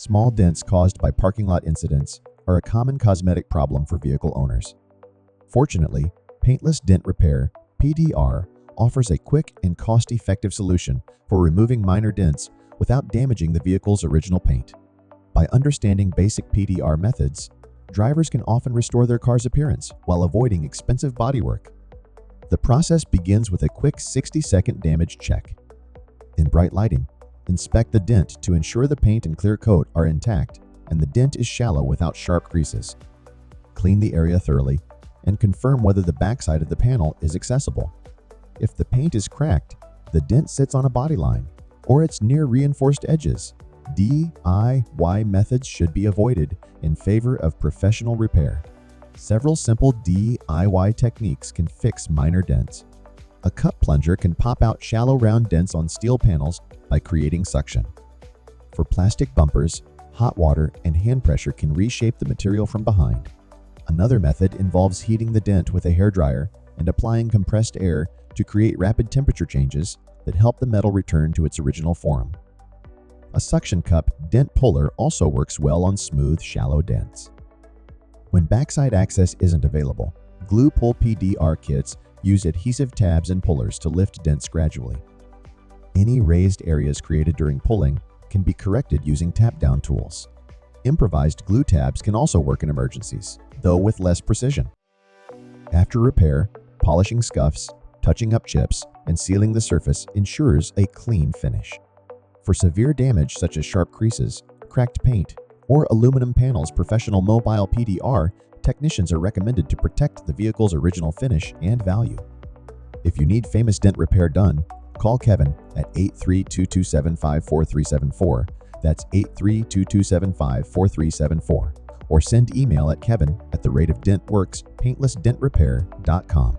Small dents caused by parking lot incidents are a common cosmetic problem for vehicle owners. Fortunately, Paintless Dent Repair (PDR) offers a quick and cost-effective solution for removing minor dents without damaging the vehicle's original paint. By understanding basic PDR methods, drivers can often restore their car's appearance while avoiding expensive bodywork. The process begins with a quick 60-second damage check. In bright lighting, inspect the dent to ensure the paint and clear coat are intact and the dent is shallow without sharp creases. Clean the area thoroughly and confirm whether the backside of the panel is accessible. If the paint is cracked, the dent sits on a body line, or it's near reinforced edges, DIY methods should be avoided in favor of professional repair. Several simple DIY techniques can fix minor dents. A cup plunger can pop out shallow round dents on steel panels by creating suction. For plastic bumpers, hot water and hand pressure can reshape the material from behind. Another method involves heating the dent with a hairdryer and applying compressed air to create rapid temperature changes that help the metal return to its original form. A suction cup dent puller also works well on smooth, shallow dents. When backside access isn't available, glue pull PDR kits use adhesive tabs and pullers to lift dents gradually. Any raised areas created during pulling can be corrected using tap-down tools. Improvised glue tabs can also work in emergencies, though with less precision. After repair, polishing scuffs, touching up chips, and sealing the surface ensures a clean finish. For severe damage such as sharp creases, cracked paint, or aluminum panels, professional mobile PDR technicians are recommended to protect the vehicle's original finish and value. If you need famous dent repair done, call Kevin at 832-275-4374. That's 832-275-4374. Or send email at kevin@dentworxpaintlessdentrepair.com.